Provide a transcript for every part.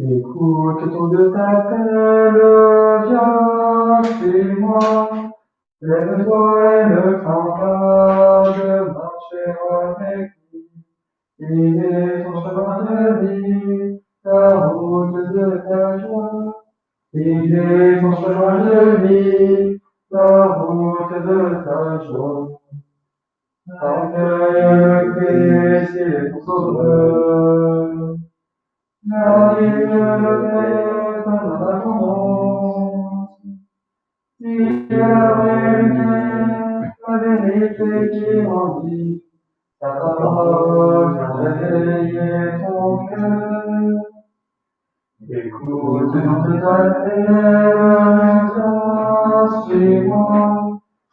Écoute ton Dieu t'appelle, viens, suis-moi. Lève-toi et ne crains pas de marcher avec lui. Il est ton chemin de vie, la route de ta joie. Il est ton chemin de vie, la route de ta joie. Accueille le Christ, il est ton sauveur. Navigue le Père dans ta tendance. Il est la vraie lumière, la vérité qui grandit. Ta parole vient réveiller ton cœur. Écoute notre appel, viens, suis-moi.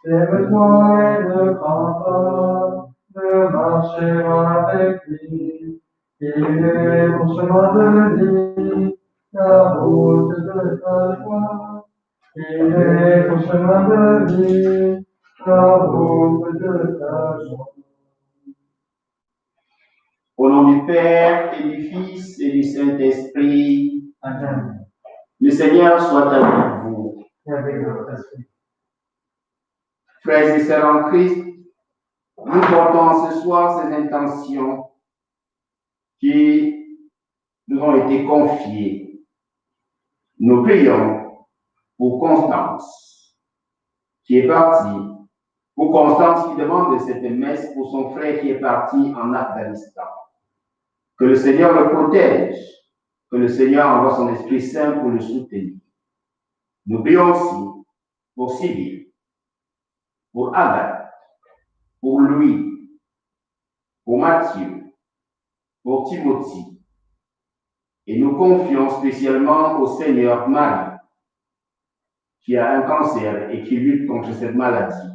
Lève-toi et ne crains pas de marcher avec lui. Il est ton chemin de vie, la route de ta joie. Il est ton chemin de vie, la route de ta joie. Au nom du Père et du Fils et du Saint-Esprit, Amen. Le Seigneur soit avec vous. Et avec votre esprit. Frères et sœurs en Christ, nous portons ce soir ces intentions qui nous ont été confiées. Nous prions pour Constance, qui est partie, pour Constance qui demande cette messe pour son frère qui est parti en Afghanistan. Que le Seigneur le protège, que le Seigneur envoie son Esprit Saint pour le soutenir. Nous prions aussi pour Sylvie, pour Agathe, pour Louis, pour Mathieu, pour Timothy. Et nous confions spécialement au Seigneur Marie, qui a un cancer et qui lutte contre cette maladie.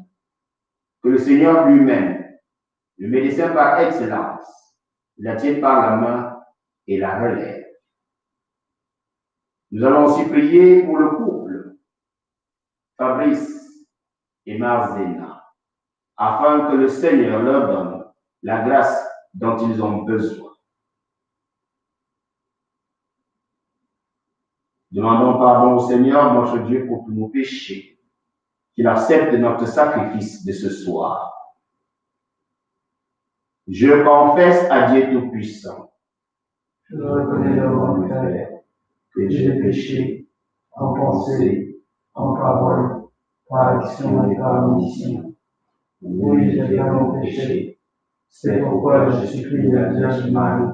Que le Seigneur lui-même, le médecin par excellence, la tienne par la main et la relève. Nous allons aussi prier pour le couple, Fabrice et Marzena, afin que le Seigneur leur donne la grâce dont ils ont besoin. Demandons pardon au Seigneur, notre Dieu, pour tous nos péchés, qu'il accepte notre sacrifice de ce soir. Je confesse à Dieu Tout-Puissant. Je reconnais devant le Père que j'ai péché en pensée, en parole, par action et par omission. Oui, j'ai vraiment péché. C'est pourquoi je supplie la Vierge Marie,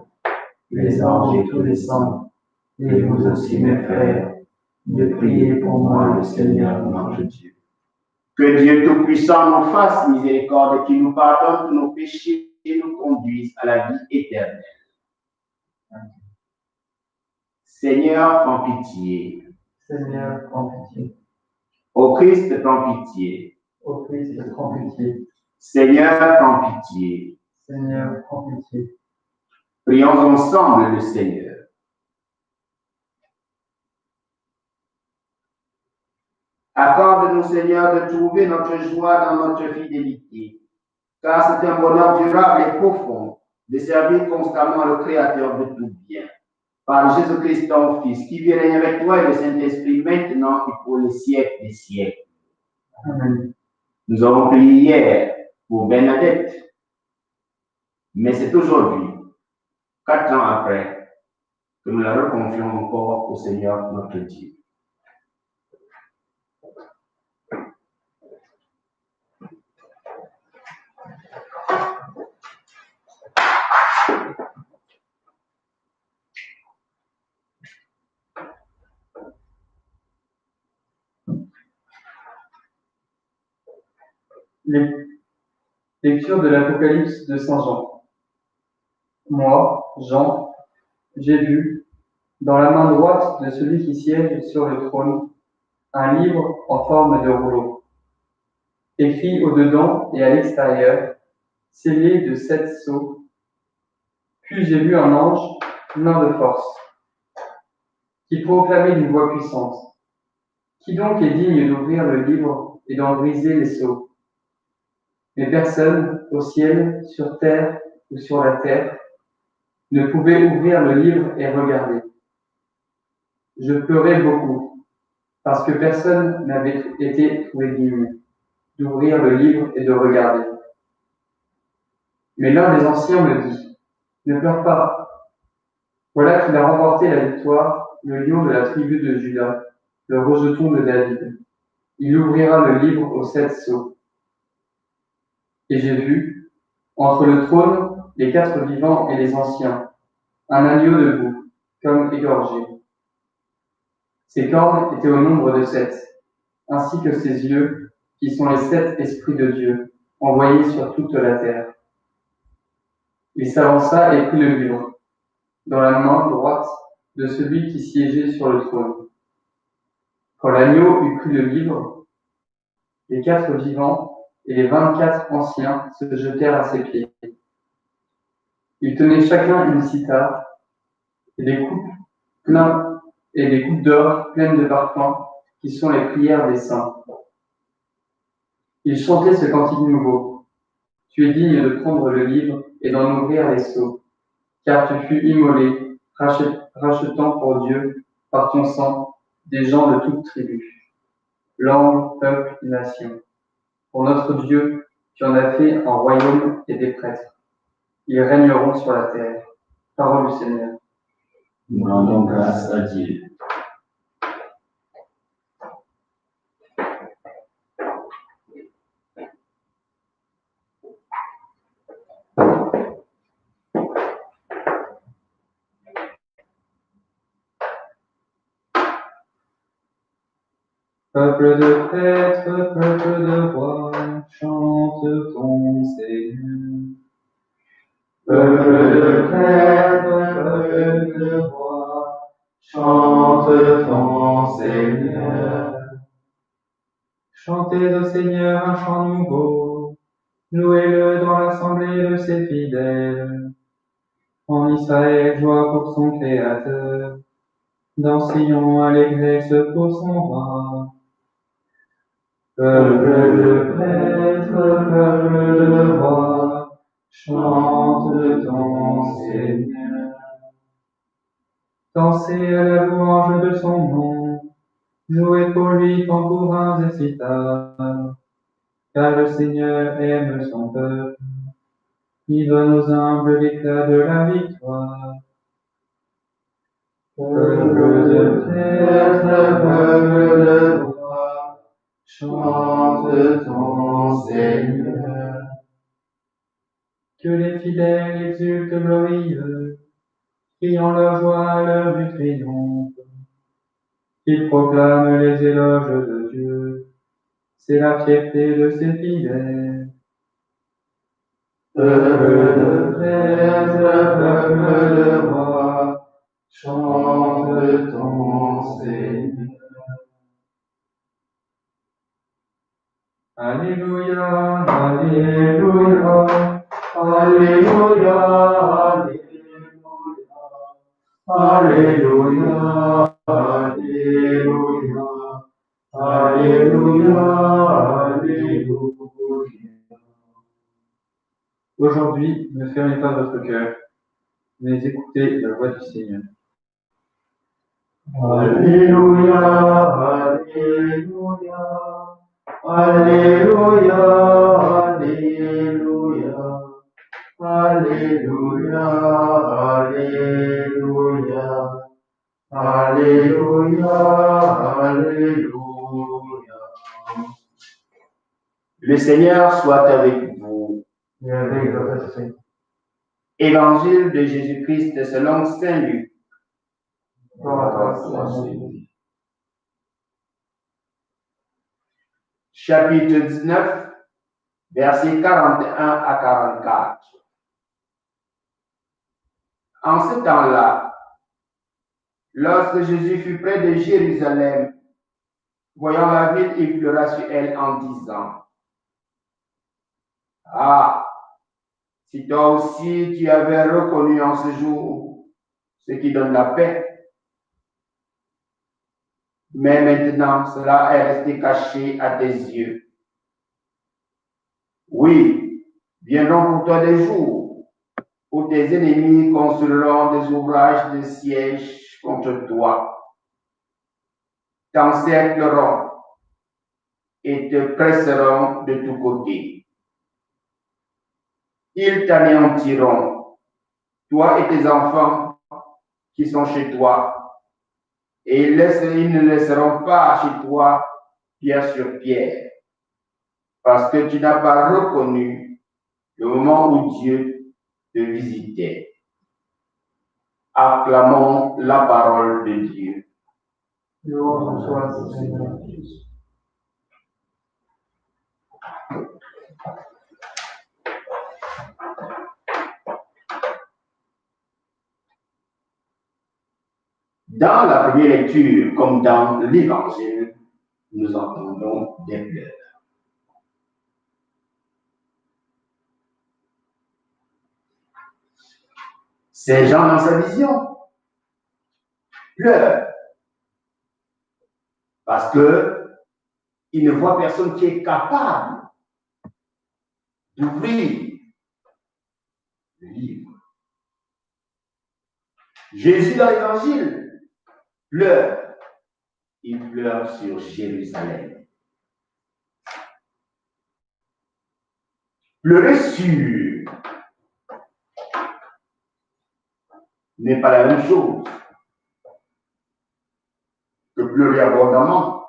les anges et tous les saints, et vous aussi mes frères, de prier pour moi le Seigneur notre Dieu. Que Dieu Tout-Puissant nous fasse miséricorde, qu'il nous pardonne tous nos péchés et nous conduise à la vie éternelle. Amen. Seigneur, prends pitié. Seigneur, prends pitié. Ô Christ, prends pitié. Ô Christ, prends pitié. Seigneur, prends pitié. Seigneur, prends pitié. Prions ensemble le Seigneur. Accorde-nous, Seigneur, de trouver notre joie dans notre fidélité, car c'est un bonheur durable et profond de servir constamment le Créateur de tout bien. Par Jésus-Christ, ton Fils, qui vit et règne avec toi et le Saint-Esprit, maintenant et pour les siècles des siècles. Amen. Nous avons prié hier pour Bernadette, mais c'est aujourd'hui, 4 ans après, que nous la reconfions encore au Seigneur notre Dieu. Lecture de l'Apocalypse de Saint Jean. Moi, Jean, j'ai vu, dans la main droite de celui qui siège sur le trône, un livre en forme de rouleau, écrit au-dedans et à l'extérieur, scellé de 7 sceaux. Puis j'ai vu un ange plein de force, qui proclamait d'une voix puissante: Qui donc est digne d'ouvrir le livre et d'en briser les sceaux? Mais personne, au ciel, sur terre ou sur la terre, ne pouvait ouvrir le livre et regarder. Je pleurais beaucoup, parce que personne n'avait été trouvé digne d'ouvrir le livre et de regarder. Mais l'un des anciens me dit, ne pleure pas. Voilà qu'il a remporté la victoire, le lion de la tribu de Juda, le rejeton de David. Il ouvrira le livre aux 7 sceaux. Et j'ai vu, entre le trône, les 4 vivants et les anciens, un agneau debout, comme égorgé. Ses cornes étaient au nombre de 7, ainsi que ses yeux, qui sont les 7 esprits de Dieu, envoyés sur toute la terre. Il s'avança et prit le livre, dans la main droite de celui qui siégeait sur le trône. Quand l'agneau eut pris le livre, les 4 vivants et les 24 anciens se jetèrent à ses pieds. Ils tenaient chacun une cithare et des coupes d'or pleines de parfums, qui sont les prières des saints. Ils chantaient ce cantique nouveau. Tu es digne de prendre le livre et d'en ouvrir les sceaux, car tu fus immolé, rachetant pour Dieu, par ton sang, des gens de toute tribu, langue, peuple, nation. Pour notre Dieu, tu en as fait un royaume et des prêtres. Ils régneront sur la terre. Parole du Seigneur. Nous rendons grâce à Dieu. Peuple de prêtres, peuple de rois, chante ton Seigneur. Peuple de prêtres, peuple de rois, chante ton Seigneur. Chantez au Seigneur un chant nouveau, louez-le dans l'assemblée de ses fidèles. En Israël, joie pour son Créateur, dans Sion, allégresse pour son roi. Peuple de prêtres, peuple de rois, chante ton Seigneur. Dansez à la louange de son nom, jouez pour lui tambourins et cithars, car le Seigneur aime son peuple, il donne aux humbles l'éclat de la victoire. Peuple de prêtres, peuple de rois, chante ton Seigneur. Que les fidèles exultent glorieux, criant leur joie à l'heure du triomphe. Qu'ils proclament les éloges de Dieu, c'est la fierté de ses fidèles. Peuple de prêtres, peuple de rois, chante ton Seigneur. Alléluia, Alléluia, Alléluia, Alléluia, Alléluia, Alléluia, Alléluia. Aujourd'hui, ne fermez pas votre cœur, mais écoutez la voix du Seigneur. Alléluia, Alléluia, Alléluia, Alléluia, Alléluia, Alléluia, Alléluia, Alléluia. Le Seigneur soit avec vous. Et avec votre esprit. Évangile de Jésus-Christ selon saint Luc. Chapitre 19, versets 41 à 44. En ce temps-là, lorsque Jésus fut près de Jérusalem, voyant la ville, il pleura sur elle en disant, « Ah, si toi aussi tu avais reconnu en ce jour ce qui donne la paix, mais maintenant cela est resté caché à tes yeux. Oui, viendront pour toi des jours où tes ennemis construiront des ouvrages de siège contre toi, t'encercleront et te presseront de tous côtés. Ils t'anéantiront, toi et tes enfants qui sont chez toi, et ils ne laisseront pas chez toi pierre sur pierre, parce que tu n'as pas reconnu le moment où Dieu te visitait. Acclamons la parole de Dieu. Louange soit Seigneur. Dans la première lecture, comme dans l'Évangile, nous entendons des pleurs. C'est Jean dans sa vision pleure parce que il ne voit personne qui est capable d'ouvrir le livre. Jésus dans l'Évangile pleure. Il pleure sur Jérusalem. Pleurer sur n'est pas la même chose que pleurer abondamment.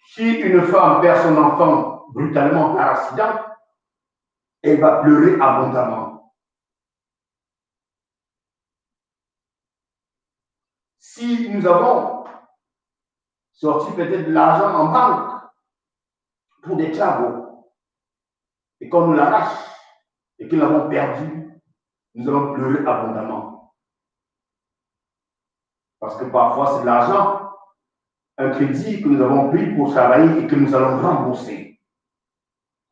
Si une femme perd son enfant brutalement par accident, elle va pleurer abondamment. Si nous avons sorti peut-être de l'argent en banque pour des travaux, et qu'on nous l'arrache, et que nous l'avons perdu, nous allons pleurer abondamment. Parce que parfois, c'est de l'argent, un crédit que nous avons pris pour travailler et que nous allons rembourser.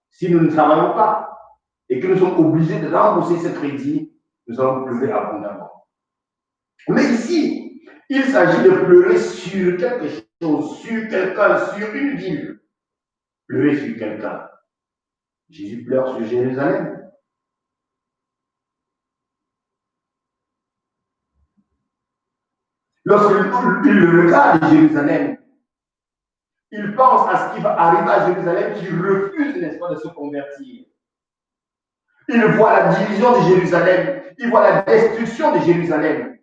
Si nous ne travaillons pas et que nous sommes obligés de rembourser ce crédit, nous allons pleurer abondamment. Mais ici, il s'agit de pleurer sur quelque chose, sur quelqu'un, sur une ville. Pleurer sur quelqu'un. Jésus pleure sur Jérusalem. Lorsqu'il regarde Jérusalem, il pense à ce qui va arriver à Jérusalem, qui refuse, n'est-ce pas, de se convertir. Il voit la division de Jérusalem, il voit la destruction de Jérusalem.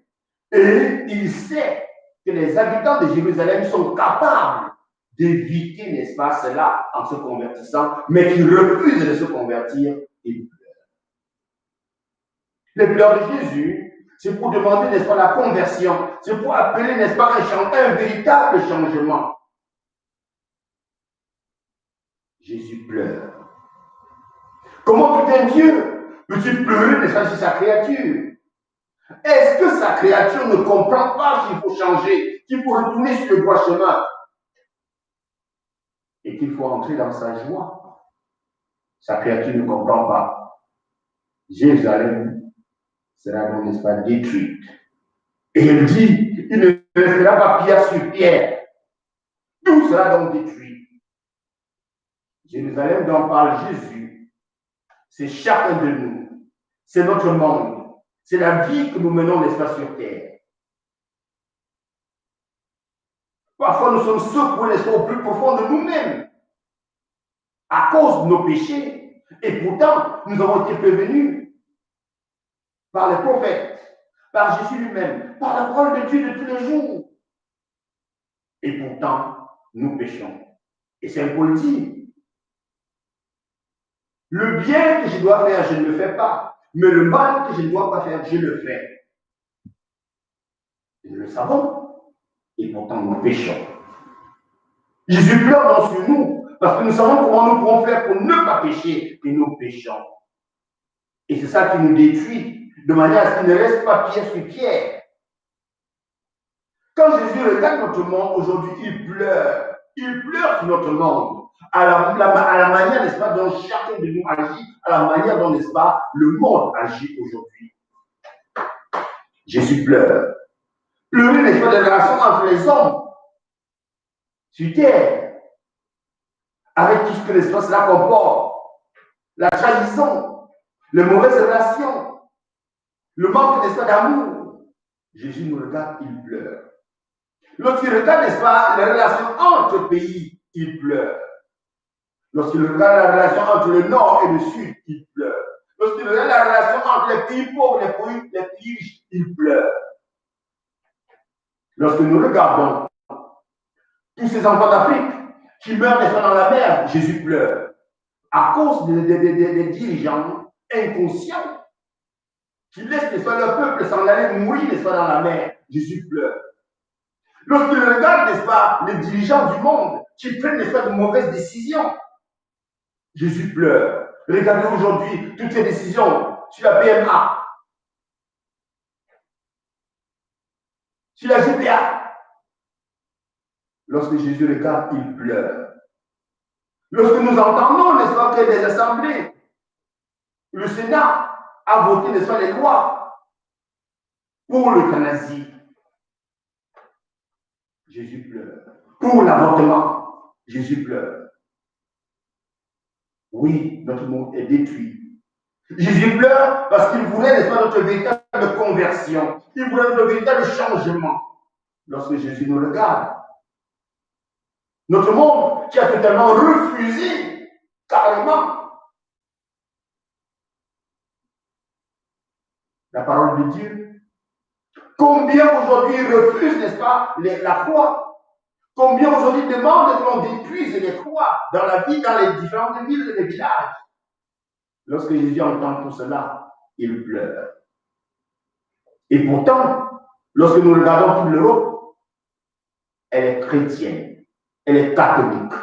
Et il sait que les habitants de Jérusalem sont capables d'éviter, n'est-ce pas, cela en se convertissant, mais qui refusent de se convertir et pleurent. Les pleurs de Jésus, c'est pour demander, n'est-ce pas, la conversion. C'est pour appeler, n'est-ce pas, un véritable changement. Jésus pleure. Comment putain Dieu peut-il pleurer, n'est-ce pas, sur sa créature? Est-ce que sa créature ne comprend pas qu'il faut changer, qu'il faut retourner sur le droit chemin et qu'il faut entrer dans sa joie? Sa créature ne comprend pas. Jérusalem sera donc, n'est-ce pas, détruite. Et il dit, il ne restera pas pierre sur pierre. Tout sera donc détruit. Jérusalem dont parle Jésus, c'est chacun de nous. C'est notre monde. C'est la vie que nous menons, n'est-ce pas, sur terre. Parfois, nous sommes secoués, n'est-ce pas, au plus profond de nous-mêmes, à cause de nos péchés. Et pourtant, nous avons été prévenus par les prophètes, par Jésus lui-même, par la parole de Dieu de tous les jours. Et pourtant, nous péchons. Et Saint Paul dit, le bien que je dois faire, je ne le fais pas. Mais le mal que je ne dois pas faire, je le fais. Nous le savons. Et pourtant, nous péchons. Jésus pleure donc sur nous, parce que nous savons comment nous pouvons faire pour ne pas pécher, et nous péchons. Et c'est ça qui nous détruit, de manière à ce qu'il ne reste pas pierre sur pierre. Quand Jésus regarde notre monde aujourd'hui, il pleure. Il pleure sur notre monde. À la manière, n'est-ce pas, dont chacun de nous agit, à la manière dont, n'est-ce pas, le monde agit aujourd'hui. Jésus pleure. Pleurer, n'est-ce pas, des relations entre les hommes sur terre, avec tout ce que, n'est-ce pas, cela comporte. la trahison, les mauvaises relations, le manque n'est-ce pas d'amour. Jésus nous regarde, il pleure. Lorsqu'il regarde, n'est-ce pas, les relations entre pays, il pleure. Lorsqu'il regarde la relation entre le nord et le sud, il pleure. Lorsqu'il regarde la relation entre les pays pauvres et les pays riches, il pleure. Lorsque nous regardons tous ces enfants d'Afrique qui meurent n'est-ce pas, dans la mer, Jésus pleure. À cause des dirigeants inconscients qui laissent n'est-ce pas, leur peuple s'en aller mourir n'est-ce pas, dans la mer, Jésus pleure. Lorsqu'il regarde, n'est-ce pas, les dirigeants du monde qui prennent n'est-ce pas, de mauvaises décisions, Jésus pleure. Regardez aujourd'hui toutes ces décisions sur la PMA, sur la GPA. Lorsque Jésus regarde, il pleure. Lorsque nous entendons, n'est-ce pas, que des assemblées, le Sénat a voté, n'est-ce pas, les lois pour l'euthanasie, Jésus pleure. Pour l'avortement, Jésus pleure. Oui, notre monde est détruit. Jésus pleure parce qu'il voulait, n'est-ce pas, notre véritable conversion. Il voulait notre véritable changement. Lorsque Jésus nous regarde, notre monde qui a totalement refusé, carrément, la parole de Dieu. Combien aujourd'hui refusent, n'est-ce pas, la foi? Combien aujourd'hui demandent que l'on détruise les croix dans la vie, dans les différentes villes et les villages? Lorsque Jésus entend tout cela, il pleure. Et pourtant, lorsque nous regardons toute l'Europe, elle est chrétienne, elle est catholique.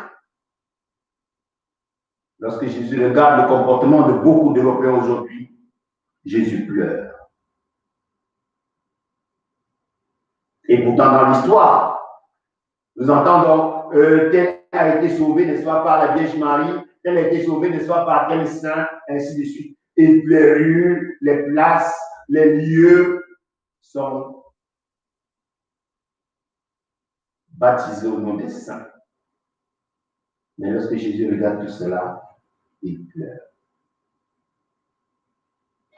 Lorsque Jésus regarde le comportement de beaucoup d'Européens aujourd'hui, Jésus pleure. Et pourtant, dans l'histoire, nous entendons tel a été sauvé, n'est-ce pas, par la Vierge Marie, tel a été sauvé, n'est-ce pas, par tel saint, ainsi de suite. Et les rues, les places, les lieux sont baptisés au nom des saints. Mais lorsque Jésus regarde tout cela, il pleure.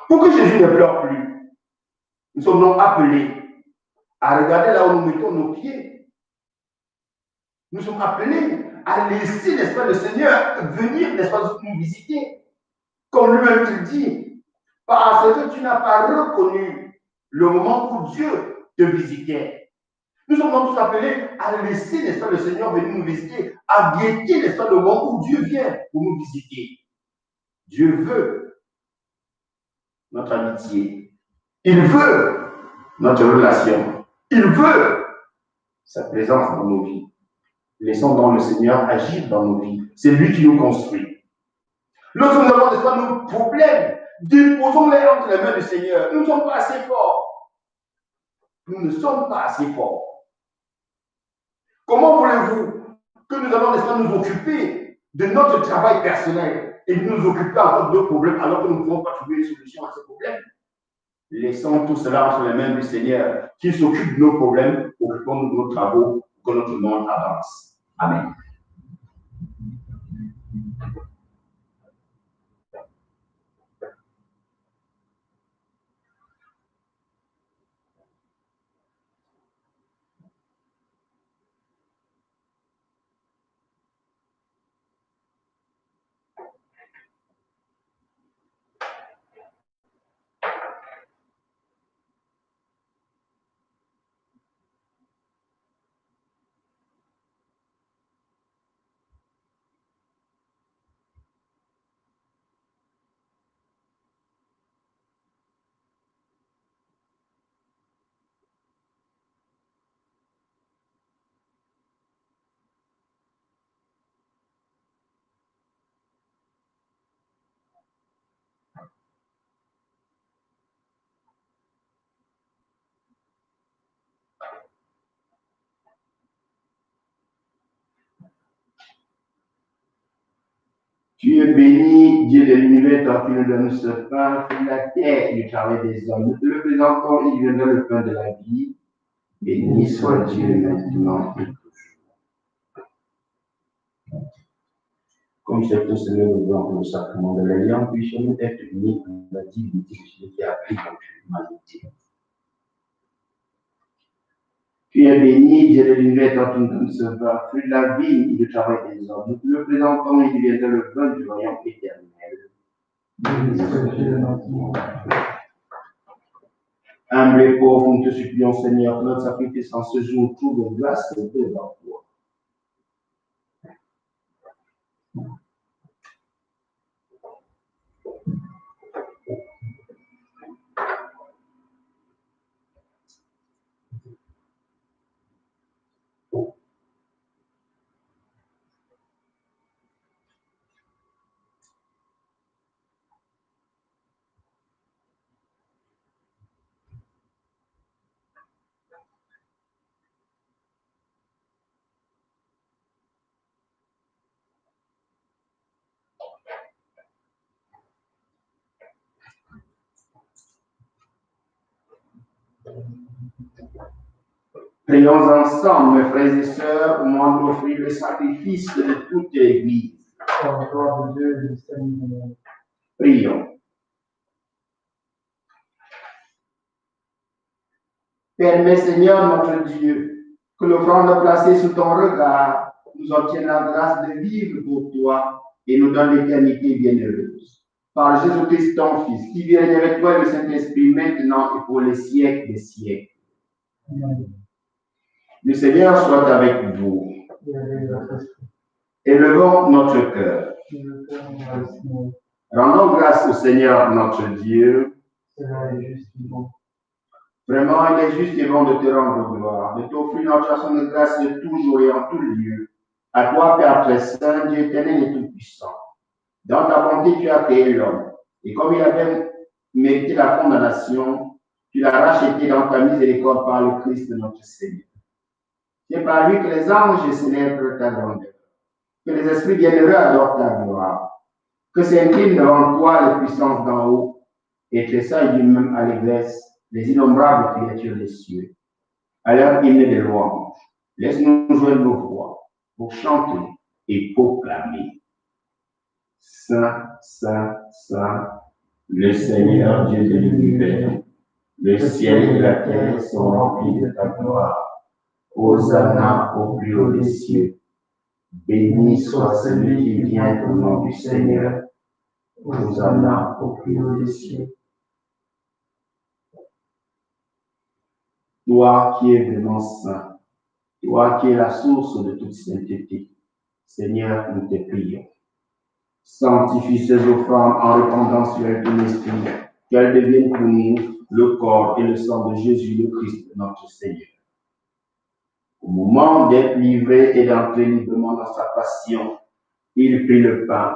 Pour que Jésus ne pleure plus, nous sommes donc appelés à regarder là où nous mettons nos pieds. Nous sommes appelés à laisser, n'est-ce pas, le Seigneur venir, n'est-ce pas, nous visiter. Comme lui-même il dit, parce que tu n'as pas reconnu le moment où Dieu te visitait. Nous sommes donc tous appelés à laisser, n'est-ce pas, le Seigneur venir nous visiter, à guetter, n'est-ce pas, le moment où Dieu vient pour nous visiter. Dieu veut notre amitié. Il veut notre relation. Il veut sa présence dans nos vies. Laissons donc le Seigneur agir dans nos vies. C'est lui qui nous construit. Lorsque nous avons n'est-ce pas, nos problèmes, déposons-les entre les mains du Seigneur. Nous ne sommes pas assez forts. Nous ne sommes pas assez forts. Comment voulez-vous que nous allons n'est-ce pas, nous occuper de notre travail personnel et nous occuper encore d'autres problèmes alors que nous ne pouvons pas trouver une solution à ces problèmes? Laissons tout cela entre les mains du Seigneur qui s'occupe de nos problèmes, occupons-nous de nos travaux pour que notre monde avance. Amen. Tu es béni, Dieu de l'univers, tant tu nous donnes ce pain, sur la terre du travail des hommes. Nous te le présentons, il viendra le pain de la vie. Béni soit Dieu maintenant et toujours. nous sommes tous réunis devant le sacrement de l'Alliance, puissions-nous être unis dans la divinité de celui qui a pris notre humanité. Tu es béni, Dieu de l'univers, dans ton nom sauveur, fruit de la vie et du travail des hommes. Nous te le présentons et deviendra le vin du royaume éternel. Humble et pauvre, nous te supplions, Seigneur, que notre sacrifice en ce jour trouve grâce devant toi. Prions ensemble, mes frères et sœurs, au moment d'offrir le sacrifice de toute l'Église. Prions. Permets, Seigneur notre Dieu, que l'offrande placée sous ton regard nous obtienne la grâce de vivre pour toi et nous donne l'éternité bienheureuse. Par Jésus-Christ, ton Fils, qui vient avec toi et le Saint-Esprit maintenant et pour les siècles des siècles. Amen. Le Seigneur soit avec vous. Élevons notre cœur. Rendons grâce au Seigneur notre Dieu. Vraiment, il est juste et bon de te rendre gloire, de t'offrir notre action de grâce de toujours et en tout lieu. À toi, Père très saint, Dieu éternel et tout-puissant. Dans ta bonté, tu as créé l'homme. Et comme il avait mérité la condamnation, tu l'as racheté dans ta miséricorde par le Christ notre Seigneur. C'est par lui que les anges célèbrent ta grandeur, que les esprits bienheureux adorent ta gloire, que s'inclinent devant toi les puissances d'en haut, et tressaillent lui-même à l'église les innombrables créatures des cieux. À leur hymne de louange, laisse-nous joindre nos voix pour chanter et proclamer. Saint, Saint, Saint, le Seigneur Dieu de l'univers, le ciel et la terre sont remplis de ta gloire. Hosanna au plus haut des cieux. Béni soit celui qui vient au nom du Seigneur. Hosanna au plus haut des cieux. Toi qui es vraiment saint, toi qui es la source de toute sainteté, Seigneur, nous te prions. Sanctifie ces offrandes en répandant sur elles ton esprit, qu'elles deviennent pour nous le corps et le sang de Jésus le Christ, notre Seigneur. Au moment d'être livré et d'entrer librement dans sa passion, il prit le pain,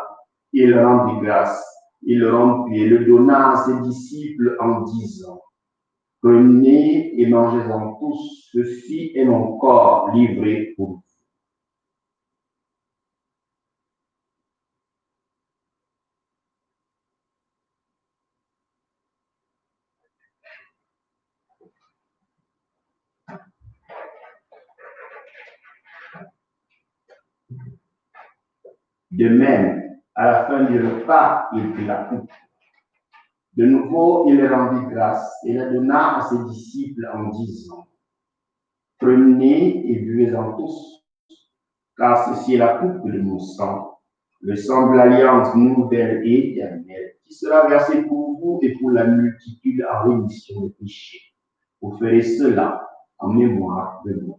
il rendit grâce, il le rompit et le donna à ses disciples en disant: Prenez et mangez-en tous, ceci est mon corps livré pour vous. De même, à la fin du repas, il prit la coupe. De nouveau, il rendit grâce et la donna à ses disciples en disant: Prenez et buvez-en tous, car ceci est la coupe de mon sang, le sang de l'alliance nouvelle et éternelle, qui sera versé pour vous et pour la multitude en rémission des péchés. Vous ferez cela en mémoire de moi.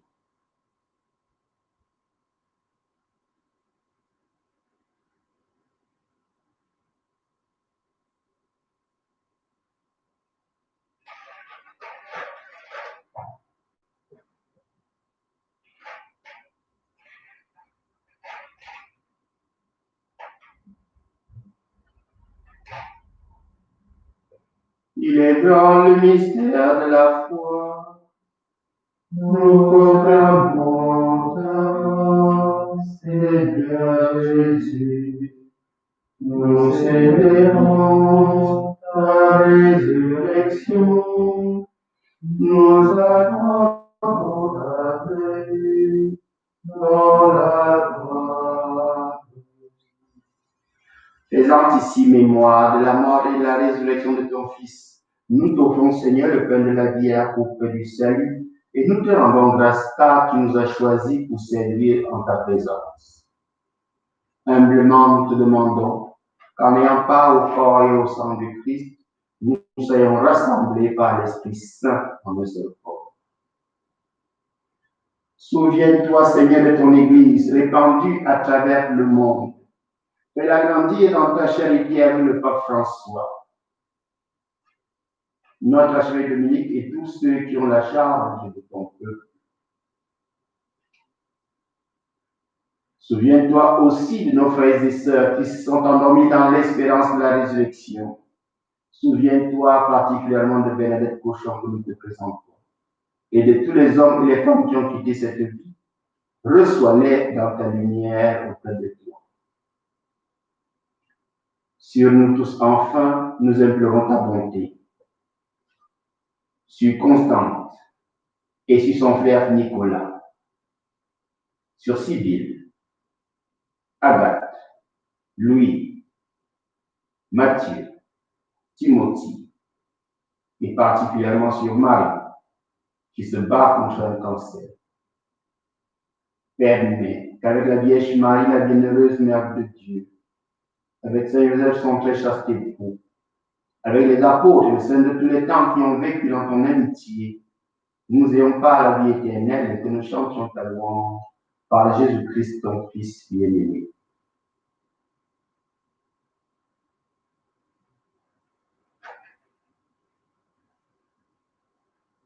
Il est dans le mystère de la foi. Nous proclamons ta mort, Seigneur Jésus. Nous célébrons ta résurrection. Nous attendons ta venue dans la gloire. Faisant ici mémoire de la mort et de la résurrection de ton Fils, nous t'offrons, Seigneur, le pain de la vie et la coupe du salut, et nous te rendons grâce car tu nous as choisis pour servir en ta présence. Humblement, nous te demandons qu'en n'ayant pas au corps et au sang du Christ, nous soyons rassemblés par l'Esprit Saint en un seul corps. Souviens-toi, Seigneur, de ton Église répandue à travers le monde. Fais-la grandir dans ta charité avec le pape François, notre archevêque Dominique et tous ceux qui ont la charge de ton peuple. Souviens-toi aussi de nos frères et sœurs qui se sont endormis dans l'espérance de la résurrection. Souviens-toi particulièrement de Bernadette Cochon que nous te présentons et de tous les hommes et les femmes qui ont quitté cette vie. Reçois-les dans ta lumière auprès de toi. Sur nous tous, enfin, nous implorons ta bonté. Sur Constante et sur son frère Nicolas. Sur Sibylle, Agathe, Louis, Mathieu, Timothy et particulièrement sur Marie qui se bat contre un cancer. Permets qu'avec la Vierge Marie, la bienheureuse Mère de Dieu, avec Saint Joseph, son très chaste époux, avec les apôtres et les saints de tous les temps qui ont vécu dans ton amitié, nous n'ayons pas la vie éternelle et que nous chantions ta louange par Jésus-Christ, ton Fils bien-aimé.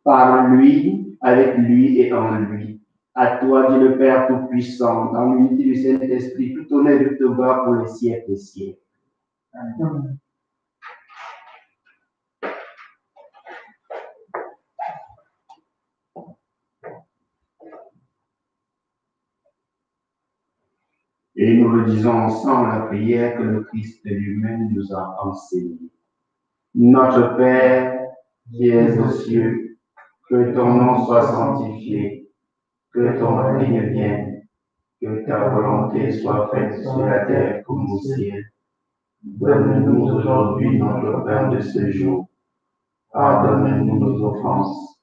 Par lui, avec lui et en lui. À toi, Dieu le Père Tout-Puissant, dans l'unité du Saint-Esprit, tout honneur de te gloire pour les siècles des siècles. Amen. Et nous redisons ensemble la prière que le Christ lui-même nous a enseignée. Notre Père, qui es aux cieux, que ton nom soit sanctifié, que ton règne vienne, que ta volonté soit faite sur la terre comme au ciel. Donne-nous aujourd'hui notre pain de ce jour. Pardonne-nous nos offenses,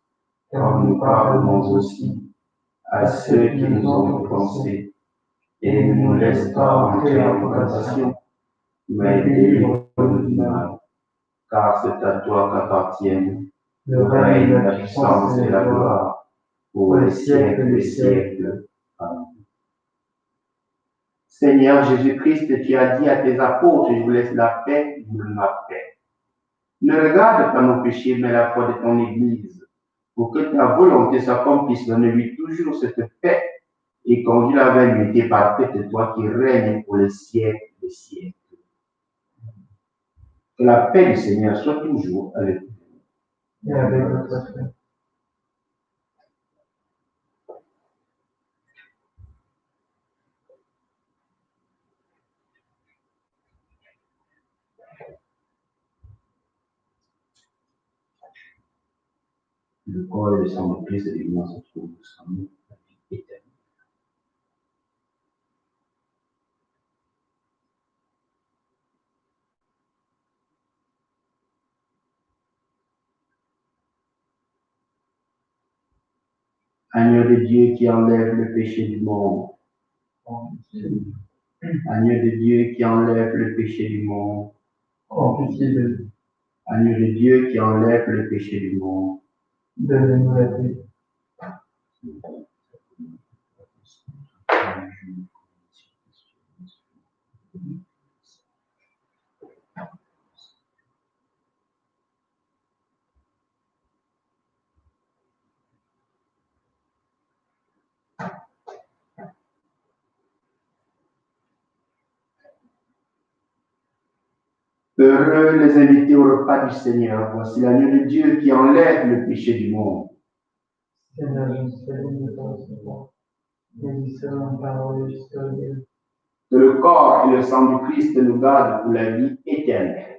comme nous pardonnons aussi à ceux qui nous ont offensés. Et ne nous laisse pas entrer en tentation, mais délivre-nous du mal. Car c'est à toi qu'appartiennent le règne, la puissance et la gloire, pour les siècles des siècles. Amen. Seigneur Jésus-Christ, tu as dit à tes apôtres, je vous laisse la paix, je vous donne ma paix. Ne regarde pas nos péchés, mais la foi de ton Église, pour que ta volonté s'accomplisse. Donne-lui toujours cette paix et conduis-la vers l'unité parfaite, toi qui règnes pour les siècles des siècles. Que la paix du Seigneur soit toujours avec vous. Et avec votre frère. Le corps et le sang de Christ et l'immense se trouvent en nous, la vie éternelle. Agneau de Dieu qui enlève le péché du monde. Agneau de Dieu qui enlève le péché du monde. Agneau de Dieu qui enlève le péché du monde. Donne-nous la paix. Heureux les invités au repas du Seigneur. Voici l'agneau de Dieu qui enlève le péché du monde. Seigneur, je suis de te recevoir. Béni soit en parole jusqu'à Dieu. Que le corps et le sang du Christ nous gardent pour la vie éternelle.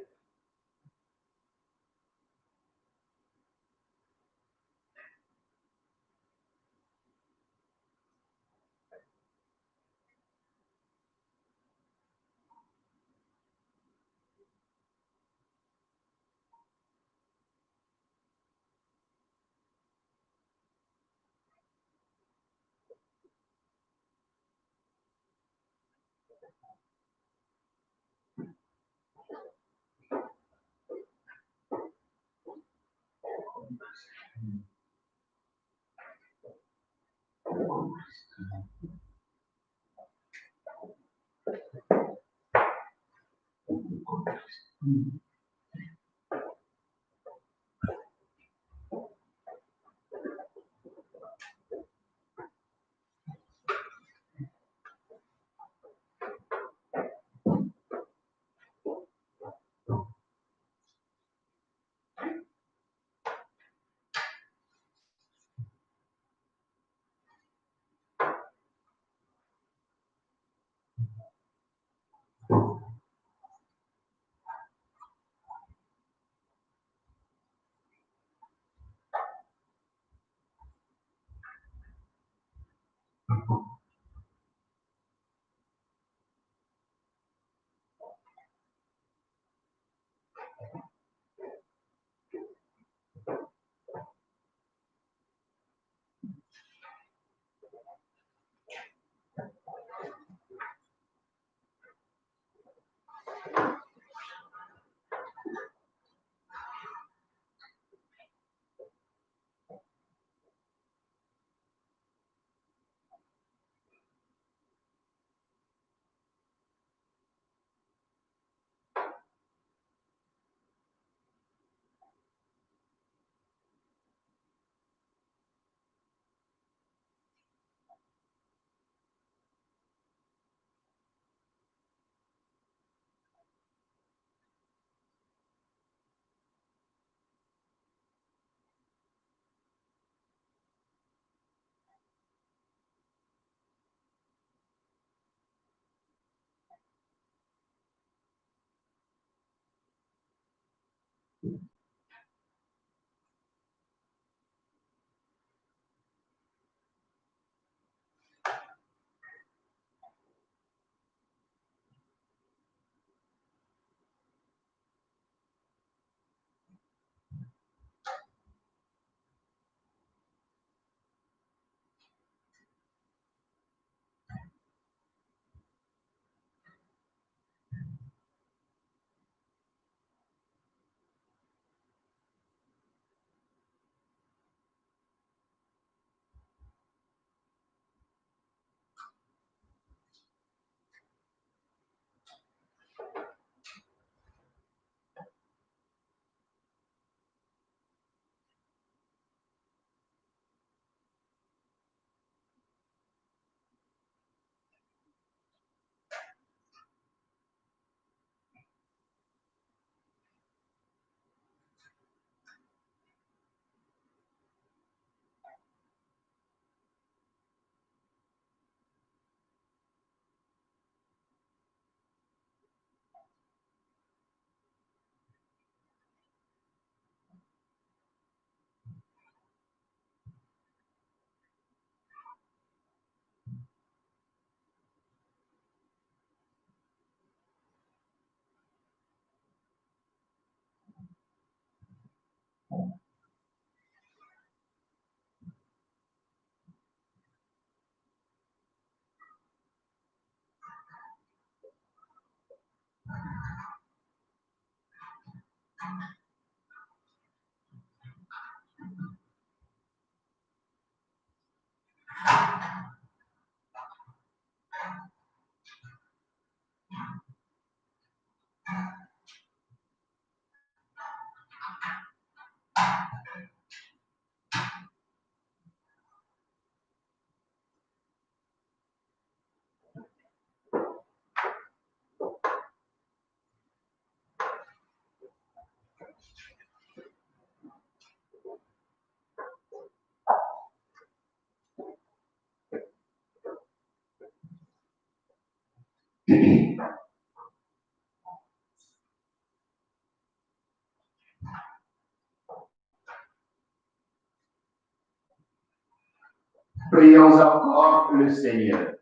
Prions encore le Seigneur.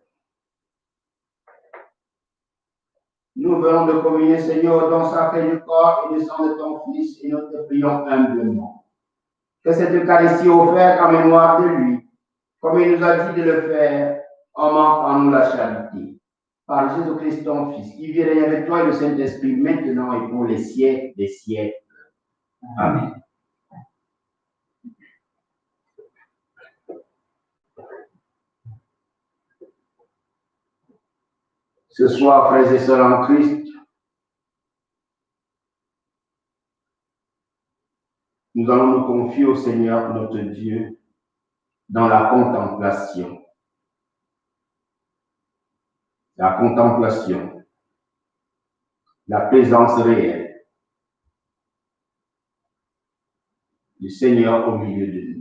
Nous venons de communier, Seigneur, dans sacré du corps et du sang de ton Fils, et nous te prions humblement. Que cette Eucharistie offerte en mémoire de lui, comme il nous a dit de le faire, augmente en nous la charité. Par Jésus-Christ, ton Fils, qui vit règne avec toi et le Saint-Esprit, maintenant et pour les siècles des siècles. Amen. Ce soir, frères et sœurs en Christ, nous allons nous confier au Seigneur notre Dieu dans la contemplation. La contemplation, la présence réelle du Seigneur au milieu de nous.